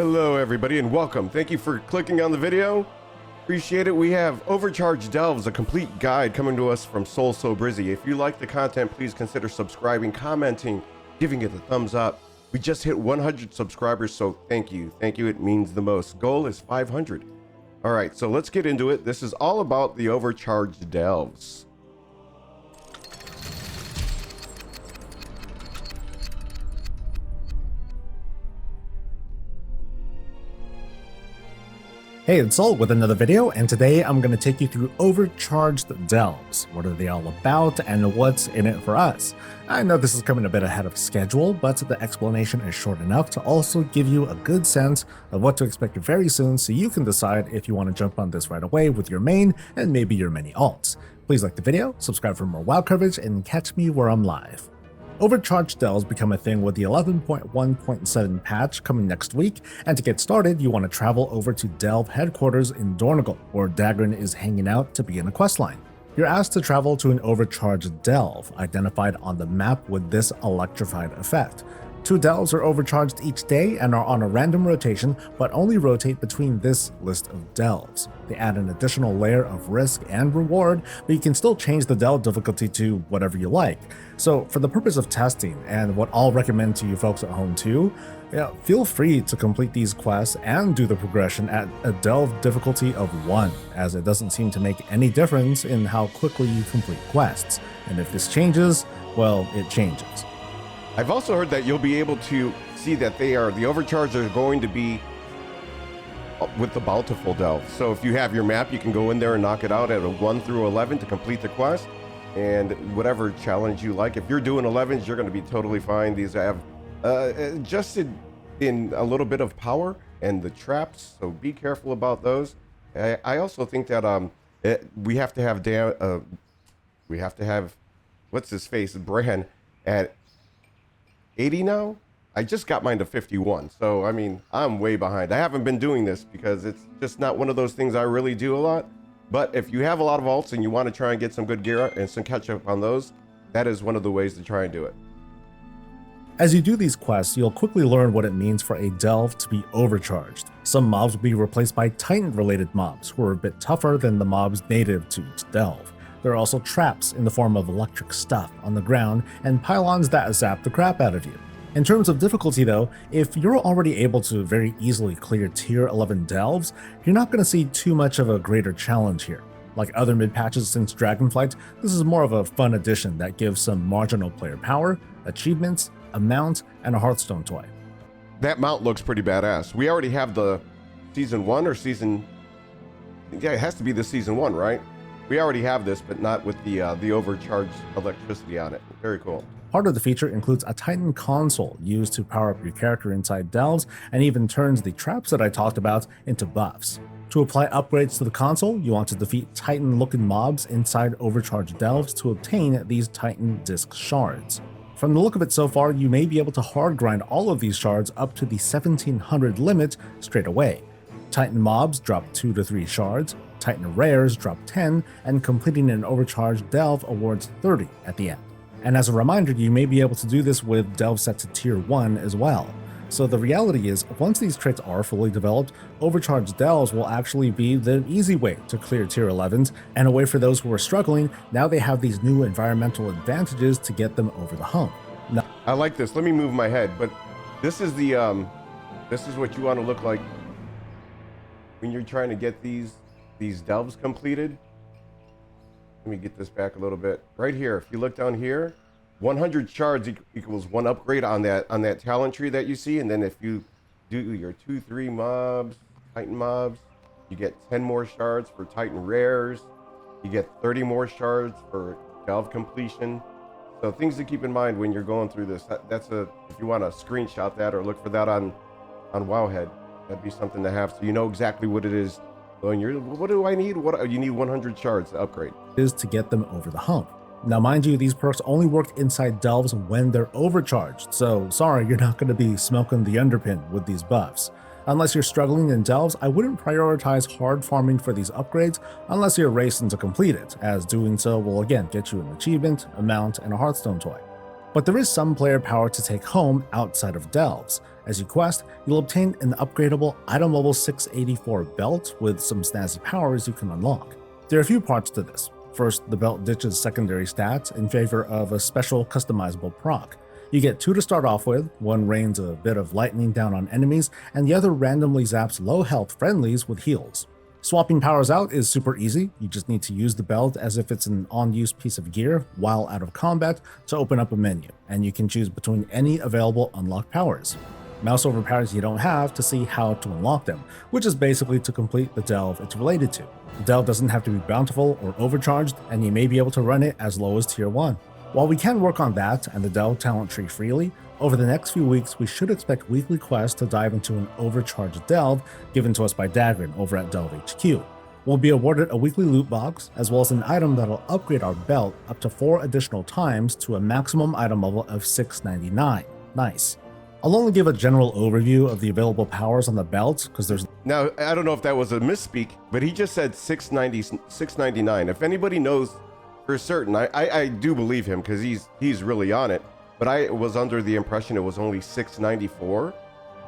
Hello everybody and welcome. Thank you for clicking on the video. Appreciate it. We have Overcharged Delves, a complete guide coming to us from Soul So Brizzy. If you like the content, please consider subscribing, commenting, giving it a thumbs up. We just hit 100 subscribers, so thank you. Thank you. It means the most. Goal is 500. All right, so let's get into it. This is all about the Overcharged Delves. Hey, it's Soul with another video, and today I'm going to take you through Overcharged Delves. What are they all about, and what's in it for us? I know this is coming a bit ahead of schedule, but the explanation is short enough to also give you a good sense of what to expect very soon, so you can decide if you want to jump on this right away with your main and maybe your many alts. Please like the video, subscribe for more WoW coverage, and catch me where I'm live. Overcharged Delves become a thing with the 11.1.7 patch coming next week, and to get started, you want to travel over to Delve headquarters in Dornogal, where Dagran is hanging out to begin a questline. You're asked to travel to an overcharged delve, identified on the map with this electrified effect. 2 delves are overcharged each day and are on a random rotation, but only rotate between this list of delves. They add an additional layer of risk and reward, but you can still change the delve difficulty to whatever you like. So for the purpose of testing, and what I'll recommend to you folks at home too, feel free to complete these quests and do the progression at a delve difficulty of 1, as it doesn't seem to make any difference in how quickly you complete quests. And if this changes, well, it changes. I've also heard that you'll be able to see that the overcharged are going to be with the bountiful delve. So if you have your map, you can go in there and knock it out at a 1 through 11 to complete the quest, and whatever challenge you like. If you're doing 11s, you're going to be totally fine. These have adjusted in a little bit of power and the traps, so be careful about those. I also think that we have to have what's his face, Bran, at 80 now. I just got mine to 51, so I mean, I'm way behind. I haven't been doing this because it's just not one of those things I really do a lot. But if you have a lot of alts and you want to try and get some good gear and some catch up on those, that is one of the ways to try and do it. As you do these quests, you'll quickly learn what it means for a delve to be overcharged. Some mobs will be replaced by Titan-related mobs, who are a bit tougher than the mobs native to each delve. There are also traps in the form of electric stuff on the ground and pylons that zap the crap out of you. In terms of difficulty though, if you're already able to very easily clear tier 11 delves, you're not going to see too much of a greater challenge here. Like other mid-patches since Dragonflight, this is more of a fun addition that gives some marginal player power, achievements, a mount, and a Hearthstone toy. That mount looks pretty badass. We already have the season 1 or season... Yeah, it has to be the season 1, right? We already have this, but not with the overcharged electricity on it. Very cool. Part of the feature includes a Titan console used to power up your character inside delves, and even turns the traps that I talked about into buffs. To apply upgrades to the console, you want to defeat Titan-looking mobs inside overcharged delves to obtain these Titan disc shards. From the look of it so far, you may be able to hard grind all of these shards up to the 1700 limit straight away. Titan mobs drop 2 to 3 shards, Titan rares drop 10, and completing an overcharged delve awards 30 at the end. And as a reminder, you may be able to do this with delves set to tier 1 as well. So the reality is, once these traits are fully developed, overcharged delves will actually be the easy way to clear tier 11s, and a way for those who are struggling. Now they have these new environmental advantages to get them over the hump. Now, I like this. Let me move my head, but this is the this is what you want to look like when you're trying to get these delves completed. Let me get this back a little bit. Right here, if you look down here, 100 shards equals 1 upgrade on that talent tree that you see. And then if you do your 2-3 mobs, Titan mobs, you get 10 more shards for Titan rares. You get 30 more shards for delve completion. So things to keep in mind when you're going through this. If you want to screenshot that or look for that on Wowhead, that'd be something to have, so you know exactly what it is. What do I need? You need 100 shards to upgrade. Is to get them over the hump. Now mind you, these perks only work inside delves when they're overcharged, so sorry, you're not going to be smoking the underpin with these buffs. Unless you're struggling in delves, I wouldn't prioritize hard farming for these upgrades unless you're racing to complete it, as doing so will again get you an achievement, a mount, and a Hearthstone toy. But there is some player power to take home outside of Delves. As you quest, you'll obtain an upgradable item level 684 belt with some snazzy powers you can unlock. There are a few parts to this. First, the belt ditches secondary stats in favor of a special customizable proc. You get 2 to start off with, one rains a bit of lightning down on enemies, and the other randomly zaps low health friendlies with heals. Swapping powers out is super easy. You just need to use the belt as if it's an on-use piece of gear while out of combat to open up a menu, and you can choose between any available unlocked powers. Mouse over powers you don't have to see how to unlock them, which is basically to complete the delve it's related to. The delve doesn't have to be bountiful or overcharged, and you may be able to run it as low as tier 1. While we can work on that and the delve talent tree freely, over the next few weeks we should expect weekly quests to dive into an overcharged delve given to us by Dagrin over at Delve HQ. We'll be awarded a weekly loot box, as well as an item that'll upgrade our belt up to 4 additional times to a maximum item level of 699. Nice. I'll only give a general overview of the available powers on the belt, because there's... Now, I don't know if that was a misspeak, but he just said 699. If anybody knows for certain, I do believe him, because he's really on it. But I was under the impression it was only 694.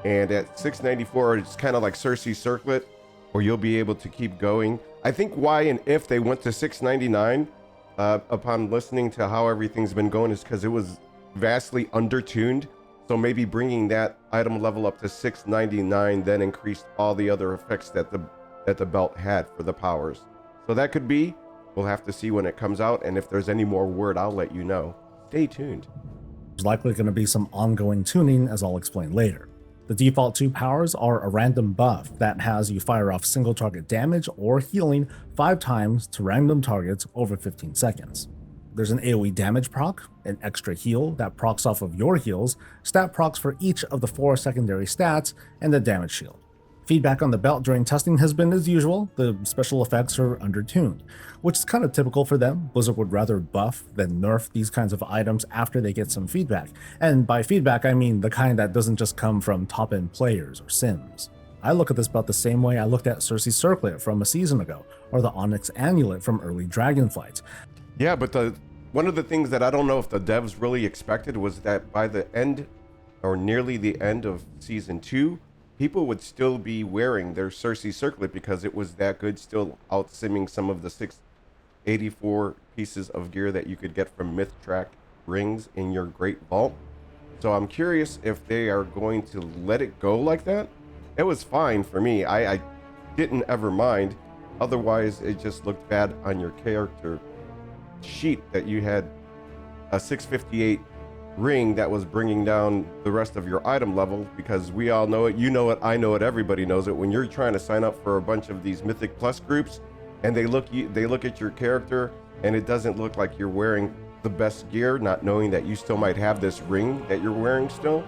And at 694, it's kind of like Cersei's Circlet, where you'll be able to keep going. I think why and if they went to 699, upon listening to how everything's been going, is because it was vastly undertuned. So maybe bringing that item level up to 699 then increased all the other effects that the belt had for the powers. So that could be. We'll have to see when it comes out, and if there's any more word, I'll let you know. Stay tuned. There's likely going to be some ongoing tuning, as I'll explain later. The default 2 powers are a random buff that has you fire off single target damage or healing 5 times to random targets over 15 seconds. There's an AoE damage proc, an extra heal that procs off of your heals, stat procs for each of the 4 secondary stats, and a damage shield. Feedback on the belt during testing has been as usual. The special effects are undertuned, which is kind of typical for them. Blizzard would rather buff than nerf these kinds of items after they get some feedback. And by feedback, I mean the kind that doesn't just come from top-end players or sims. I look at this belt the same way I looked at Cersei's Circlet from a season ago, or the Onyx Amulet from early Dragonflight. Yeah, but one of the things that I don't know if the devs really expected was that by the end, or nearly the end of Season 2, people would still be wearing their Cersei Circlet because it was that good, still out-simming some of the 684 pieces of gear that you could get from Myth Track rings in your Great Vault. So I'm curious if they are going to let it go like that. It was fine for me. I didn't ever mind. Otherwise, it just looked bad on your character sheet that you had a 658 ring that was bringing down the rest of your item level, because we all know it, you know it, I know it, everybody knows it. When you're trying to sign up for a bunch of these Mythic Plus groups and they look at your character and it doesn't look like you're wearing the best gear, not knowing that you still might have this ring that you're wearing still,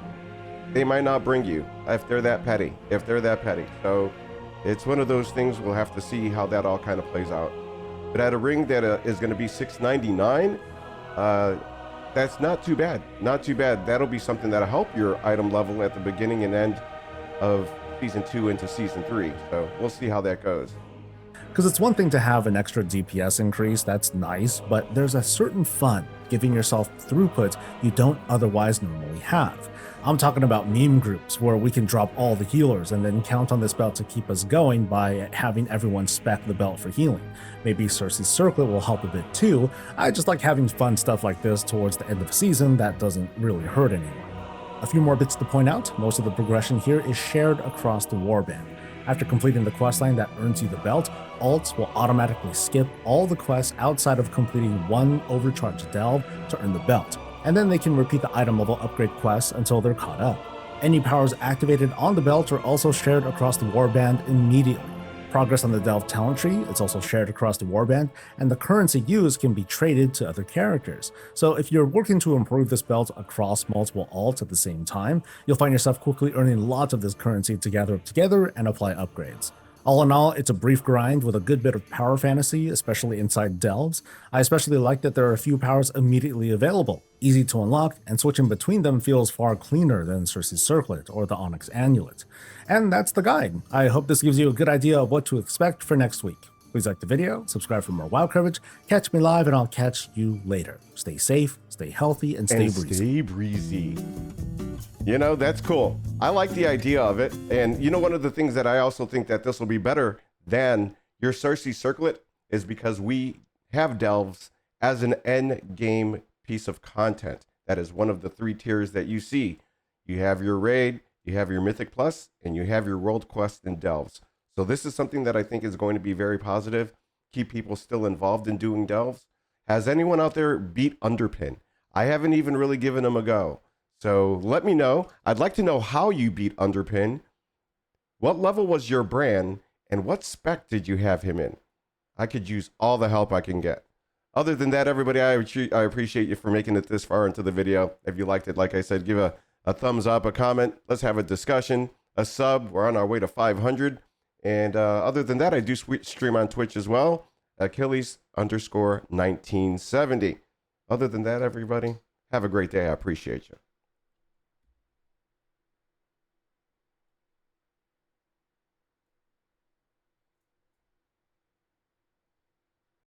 they might not bring you if they're that petty. So it's one of those things. We'll have to see how that all kind of plays out. But at a ring that is going to be $699, that's not too bad. That'll be something that'll help your item level at the beginning and end of Season 2 into Season 3. So we'll see how that goes. Because it's one thing to have an extra DPS increase, that's nice, but there's a certain fun giving yourself throughput you don't otherwise normally have. I'm talking about meme groups where we can drop all the healers and then count on this belt to keep us going by having everyone spec the belt for healing. Maybe Cersei's Circlet will help a bit too. I just like having fun stuff like this towards the end of the season that doesn't really hurt anyone. A few more bits to point out. Most of the progression here is shared across the warband. After completing the questline that earns you the belt, alts will automatically skip all the quests outside of completing one Overcharged Delve to earn the belt, and then they can repeat the item level upgrade quests until they're caught up. Any powers activated on the belt are also shared across the warband immediately. Progress on the Delve talent tree is also shared across the warband, and the currency used can be traded to other characters. So if you're working to improve this belt across multiple alts at the same time, you'll find yourself quickly earning lots of this currency to gather up together and apply upgrades. All in all, it's a brief grind with a good bit of power fantasy, especially inside Delves. I especially like that there are a few powers immediately available, easy to unlock, and switching between them feels far cleaner than Cersei's Circlet or the Onyx Amulet. And that's the guide. I hope this gives you a good idea of what to expect for next week. Please like the video, subscribe for more WoW coverage, catch me live, and I'll catch you later. Stay safe, stay healthy, and stay breezy. Stay breezy. You know, that's cool. I like the idea of it. And you know, one of the things that I also think that this will be better than your Cersei Circlet is because we have delves as an end game piece of content. That is one of the 3 tiers that you see. You have your raid, you have your Mythic Plus, and you have your World Quest and delves. So this is something that I think is going to be very positive. Keep people still involved in doing delves. Has anyone out there beat Underpin? I haven't even really given them a go. So let me know. I'd like to know how you beat Underpin. What level was your brand? And what spec did you have him in? I could use all the help I can get. Other than that, everybody, I appreciate you for making it this far into the video. If you liked it, like I said, give a thumbs up, a comment. Let's have a discussion, a sub. We're on our way to 500. And other than that, I do stream on Twitch as well. Achilles_1970. Other than that, everybody, have a great day. I appreciate you.